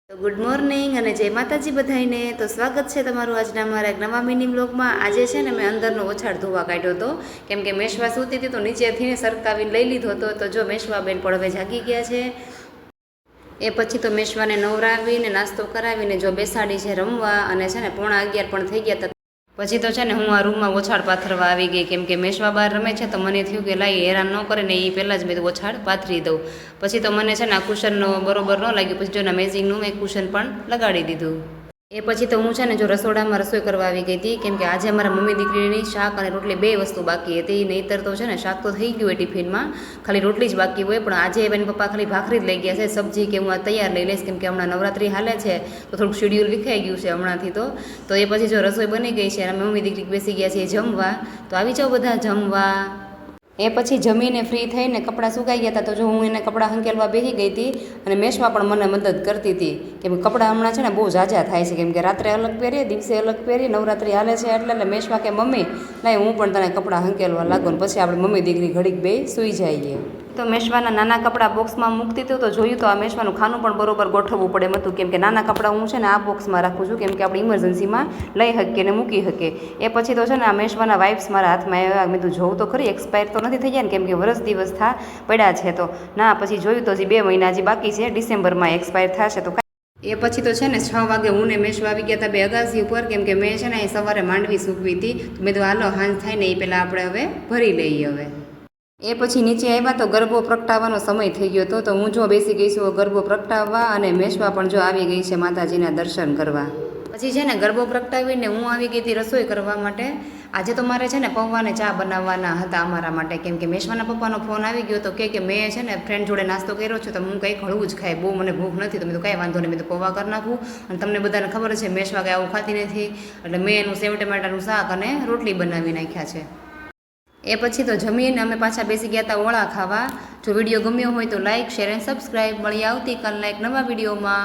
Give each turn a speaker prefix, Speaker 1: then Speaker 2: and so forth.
Speaker 1: તો good morning અને જય માતાજી બધાઈને. તો સ્વાગત છે તમારું આજના અમારા એક નવા મિની બ્લોગમાં. આજે છે ને મેં અંદરનો ઓછાળ ધોવા કાઢ્યો હતો, કેમ કે મેશવા સૂતી હતી તો નીચેથી ને સરકાવીને લઈ લીધો હતો. તો જો મેશવા બેન પણ હવે જાગી ગયા છે. એ પછી તો મેશવાને નવરાવીને નાસ્તો કરાવીને જો બેસાડી છે રમવા, અને છે ને 11:15 પણ થઈ ગયા હતા. પછી તો છે ને હું આ રૂમમાં ઓછાળ પાથરવા આવી ગઈ, કેમ કે મેશવા બહાર રમે છે તો મને થયું કે લાઈ હેરાન ન કરે ને એ પહેલાં જ મેં ઓછાળ પાથરી દઉં. પછી તો મને છે ને આ કુશનનો બરોબર ન લાગ્યું, પછી જો એના મેઝિંગનું મેં કુશન પણ લગાડી દીધું. એ પછી તો હું છે ને જો રસોડામાં રસોઈ કરવા આવી ગઈ હતી, કેમ કે આજે અમારા મમ્મી દીકરીની શાક અને રોટલી બે વસ્તુ બાકી હતી. નહીંતર તો છે ને શાક તો થઈ ગયું હોય ટિફિનમાં, ખાલી રોટલી જ બાકી હોય. પણ આજે એના પપ્પા ખાલી ભાખરી જ લઈ ગયા છે, સબ્જી કે હું આ તૈયાર લઈ લઈશ, કેમ કે હમણાં નવરાત્રી હાલે છે તો થોડુંક શેડ્યુલ વિખાઈ ગયું છે હમણાંથી. તો એ પછી જો રસોઈ બની ગઈ છે અને મમ્મી દીકરી બેસી ગયા છે જમવા. તો આવી જાઓ બધા જમવા. એ પછી જમીને ફ્રી થઈને કપડાં સુકાઈ ગયા હતા, તો જો હું એને કપડાં હંકેલવા બેસી ગઈ હતી, અને મેશમાં પણ મને મદદ કરતી હતી. કેમ કે કપડાં હમણાં છે ને બહુ ઝાઝા થાય છે, કેમ કે રાત્રે અલગ પહેરીએ, દિવસે અલગ પહેરીએ, નવરાત્રી હાલે છે એટલે મેશમાં કે મમ્મી નહીં હું પણ તને કપડાં હંકેલવા લાગુ, ને પછી આપણે મમ્મી દીકરી ઘડીક બે સૂઈ જઈએ. તો મેશવાના નાના કપડાં બોક્સમાં મૂકતી હતું, તો જોયું તો આ મેશવાનું ખાનું પણ બરોબર ગોઠવવું પડે એમ હતું, કેમ કે નાના કપડાં હું છે ને આ બોક્સમાં રાખું છું, કેમ કે આપણે ઇમરજન્સીમાં લઈ શકીએ ને મૂકી શકીએ. એ પછી તો છે ને આ મેશવાના વાઇપ્સ મારા હાથમાં આવ્યા. મેં તો જોઉં તો ખરી એક્સપાયર તો નથી થઈ ગયા ને, કેમ કે વરસ દિવસ પડ્યા છે. તો ના, પછી જોયું તો હજી 2 મહિના હજી બાકી છે, ડિસેમ્બરમાં એક્સપાયર થશે. તો એ પછી તો છે ને 6 વાગે હું ને મેશવા આવી ગયા હતા બે અગાસી ઉપર, કેમ કે મેં છે ને અહીં સવારે માંડવી સૂકવી હતી. તો મેં તો હાલો હાંજ થાય ને એ પહેલાં આપણે હવે ભરી લઈએ. હવે એ પછી નીચે આવ્યા તો ગરબો પ્રગટાવવાનો સમય થઈ ગયો હતો. તો હું જો બેસી ગઈ છું ગરબો પ્રગટાવવા, અને મેશવા પણ જો આવી ગઈ છે માતાજીના દર્શન કરવા. પછી છે ને ગરબો પ્રગટાવીને હું આવી ગઈ હતી રસોઈ કરવા માટે. આજે તો મારે છે ને પૌવાને ચા બનાવવાના હતા અમારા માટે, કેમ કે મેશવાના પપ્પાનો ફોન આવી ગયો તો કે મેં છે ને ફ્રેન્ડ જોડે નાસ્તો કર્યો છે તો હું કંઈક હળવું જ ખાય, બહુ મને ભૂખ નથી. તો મેં તો કાંઈ વાંધો નહીં, મેં તો પૌવા કરી નાખું. અને તમને બધાને ખબર છે મેશવા કંઈ આવું ખાતી નથી, એટલે મેં એનું સેવ ટમાટાનું શાક અને રોટલી બનાવી નાખ્યા છે. એ પછી તો જમીને અમે પાછા બેસી ગયા હતા ઓળા ખાવા. જો વિડીયો ગમ્યો હોય તો લાઇક, શેર એન્ડ સબસ્ક્રાઈબ. મળી આવતીકાલના એક નવા વિડીયોમાં.